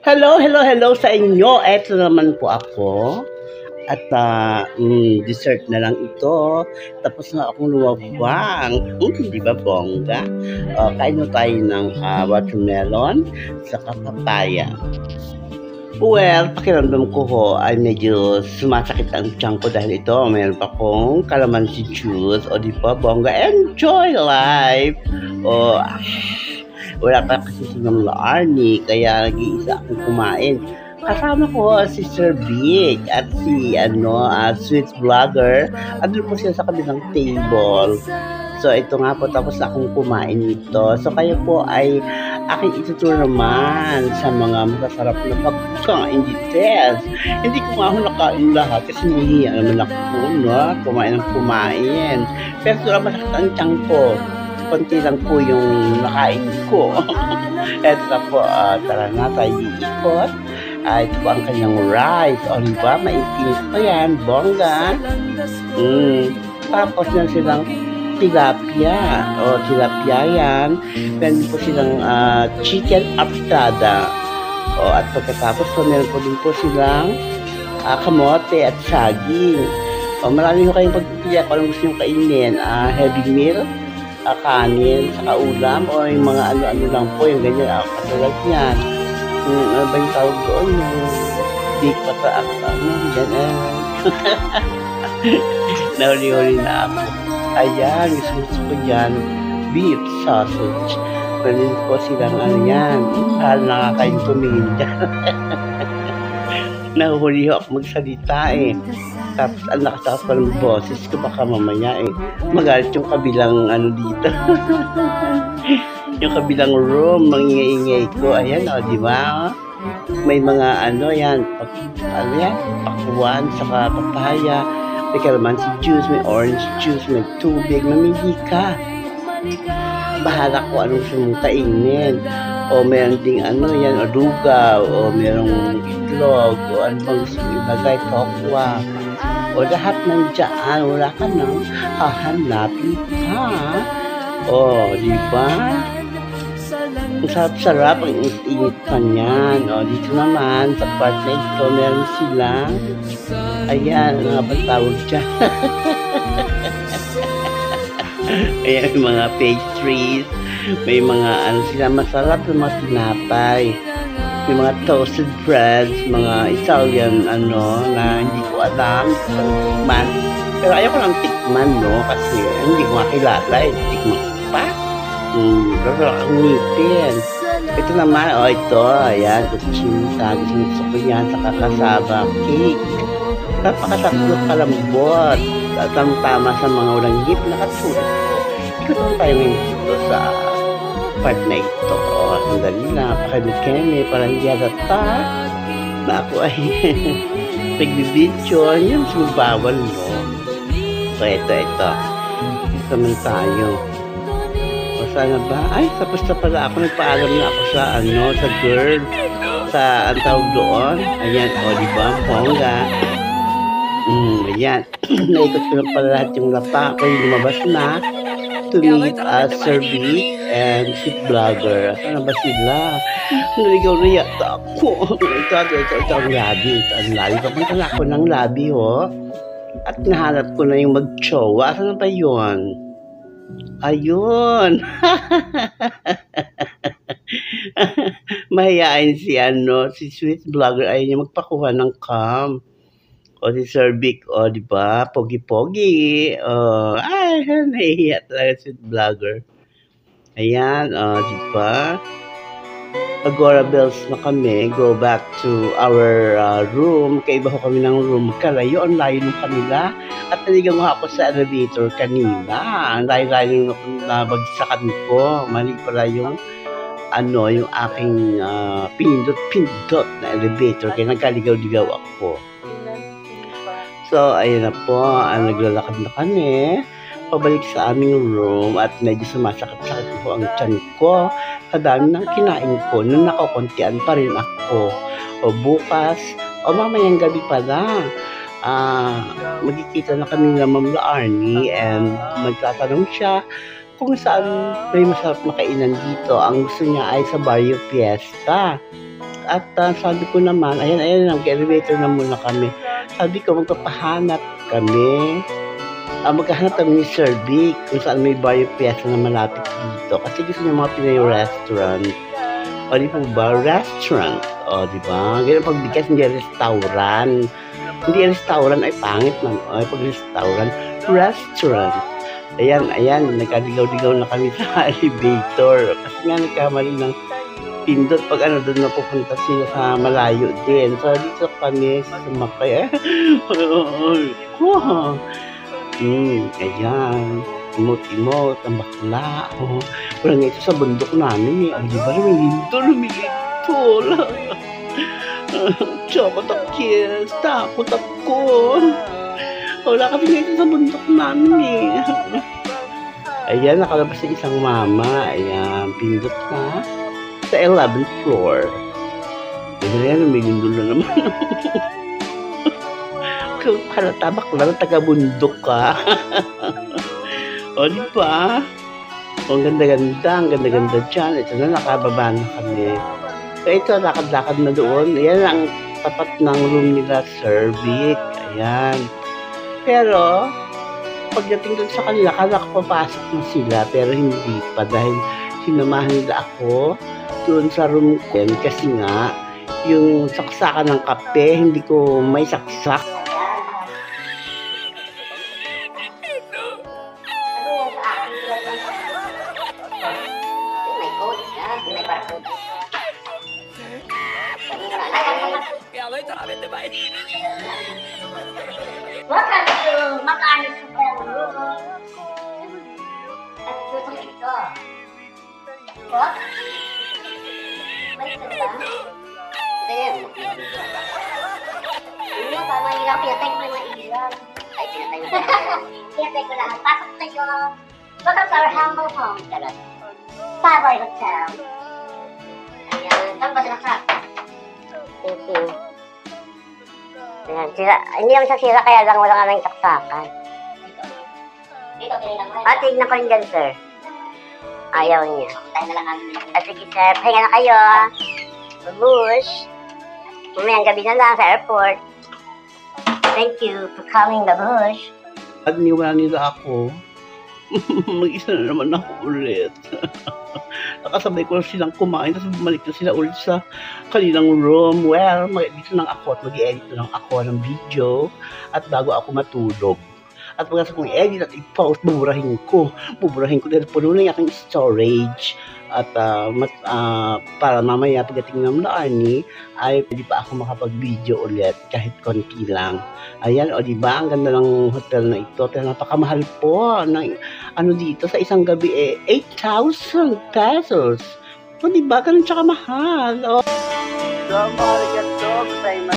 Hello, hello, hello sa inyo. Eto naman po ako. At dessert na lang ito. Tapos na akong lumabang. Di ba bongga? Kain na tayo ng watermelon sa papaya. Well, pakiramdam ko ho ay medyo sumasakit ang tiyan ko dahil ito, meron pa kong calamansi juice. O di ba, bongga, enjoy life! O, wala pa kasi si Ma'am Arnie, kaya nag-iisa akong kumain. Kasama ko si Sir Big at si Sweet Vlogger. Andun po sila sa kabilang table. So ito nga po, tapos na akong kumain nito. So kayo po ay aking ituturo naman sa mga masasarap na pagkain details. Hindi ko nga ako nakain lahat kasi nahihiya naman ako, no? Kumain ng kumain. Pero ito lang masakit ang tiyan ko. Konti lang po yung nakain ko. Eto na po, tara na tayo iikot. Ito po ang kanyang rice. O diba, maintinis pa yan, bongga. Tapos na silang tilapia. O, tilapia yan. Meron po silang chicken afritada. O, at pagkatapos po, meron po din po silang kamote at saging. O, marami ko kayong pagpipili kung anong gusto nyo kainin. Heavy meal, kanin, saka ulam, o yung mga ano-ano lang po, yung ganyan, katulad yan. Ano ba yung tawag doon? Yung big pata, ganyan. Nahuli-huli na ako. Ayan, gusto ko yan, beef sausage. Pwede po silang yan, nakakain tumingin dyan. Nahuhuli ako magsalita Tapos ang lakas pa ng boses ko, baka mamaya magalit yung kabilang dito. Yung kabilang room, mangingay-ingay ko. Ayan, di ba? May mga yan, pakuwan, saka papaya, may calamansi juice, may orange juice, may tubig, mamili ka. Bahala ko anong gusto mong kainin. O meron ding o lugaw, o merong itlog, o ano bang gusto mong ibagay, tokwa. O lahat nandiyan, wala ka nang hahanapin ka. O, di ba? Ang sarap-sarap, ang init-init pa niyan. O, dito naman, sa part na ito, meron sila. Ayan, mga patawag dyan. Ayan, mga pastries. May mga sila masarap na mga tinapay. May mga toasted breads, mga Italian na hindi ko alam, tikman. Pero ayoko lang tikman, no? Kasi hindi ko makilala, tikman ko pa. Pero akong ngipin. Ito naman, ito, ayan, kutsinta, gusto ko yan sa kasaba cake. Napakasarap kalambot. Tama sa mga walang ngip na katulad ko. Ikaw tayo ngayon dito sa part na ito. Sandali na, pakimikeme, parang hindi halata na ako ay nagbibidyo. Yan, sumabawal, no? So, ito. Dito naman tayo. O, sana ba? Ay, tapos na pala ako. Nagpaalam na ako sa girl. Sa, ang tawag doon. Ayan, diba? Bongga. Ayan. Naikot ko na pala lahat yung lapa ko. Yung lumabas na. To meet Sir Big and Sweet Vlogger. Saan ba sila? Naligaw na yata ako. Ito ang labi. Ito ang labi. Papunta na ako ng labi, At nahanap ko na yung mag-chowa. Saan ba yun? Ayun. Mahihain si Sweet Vlogger. Ayaw niya magpakuha ng cam. O si Sir Big, diba? Pogi-pogi. Ay, nahihiya talaga si Vlogger. Ayan, diba? Agora bells na kami. Go back to our room. Kaiba ko kami ng room. Kalayo, ang layo ng kanila. At naligang ako sa elevator kanina. Ang layo-layo na bagsakan ko. Mali pala yung yung aking pindot-pindot na elevator. Kaya nagkaligaw-ligaw ako. So, ayun na po, naglalakad na kami, pabalik sa aming room at medyo sumasakit-sakit po ang tiyan ko. Kadami ng kinain ko, nung nakakuntian pa rin ako. O bukas, mamayang gabi pala, magkikita na kami ng Ma'am Arnie and magtatanong siya kung saan may masarap na kainan dito. Ang gusto niya ay sa Barrio Fiesta. At sabi ko naman, ayan, nag-elevator na muna kami. Sabi ko, magpapahanap kami. Maghahanap kami ni Sir Vic kung saan may Barrio Fiesta na malapit dito. Kasi gusto niya mga Pinoy restaurant. O di po ba? Restaurant. O di ba? Ganyan pagbigkas, hindi restaurant. Hindi restaurant ay pangit man. O pag restaurant, restaurant. Ayan, nagkadigaw-digaw na kami sa elevator. Kasi nga nagkamali ng pindot pag doon na pupunta sila sa malayo din. So, dito kami sumakay. Ayan. Imot-imot, ang bakla. Wala nga ito sa bundok namin. Di ba? Lumilintol. Takot ako. Wala kasi nga ito sa bundok namin. Ayan, nakalabas na isang mama. Ayan, pindot na. Sa 11th floor. Ayan, lumilindol na naman. Kung halata bakla na taga-bundok ka. O, di ba? Ang ganda-ganda dyan. Ito na, nakababa na kami. So, ito, lakad-lakad na doon. Ayan ang tapat ng room nila, Sir Vic. Ayan. Pero, pagdating doon sa kanila, kala ko papasok na sila, pero hindi pa dahil sinamahan nila ako doon sa room ko. Kasi nga, yung saksakan ng kape, hindi ko may saksak. Welcome to Makaano Super Room. At susong ito. What? May ito ba? Hindi. Hindi, tama ilaw. Pinatay ko lang ang ilaw. Ay, pinatay ko lang. Pinatay ko lang. Pasok tayo. Welcome to our humble home. Charot. Savoy Hotel. Ayan. Saan ba sinaksak? Thank you. Ayan, sira. Hindi naman siya sira, kaya lang wala nga lang saksakan. Dito, tinignan mo. Tignan ko rin dyan, sir. Ayaw niya. Tayo na lang namin. Sige, sir. Pahinga na kayo. Babush. Mamayang gabi na lang sa airport. Thank you for calling Babush. At niwala nila ako. Mag-isa na naman ako ulit. Nakasabay ko silang kumain, tapos bumalik na sila ulit sa kanilang room. Well, mag-edit lang ako at mag-edit lang ako ng video at bago ako matulog. At pagkasa kong i-edit at i-post, buburahin ko dahil puno na yung aking storage. At para mamaya pagdating ng Laani, ay pwede pa ako makapag-video ulit kahit konti lang. Ayan, o diba, ang ganda ng hotel na ito. Pero napakamahal po ng dito sa isang gabi 8,000 pesos. O diba, ganun siya kamahal. O,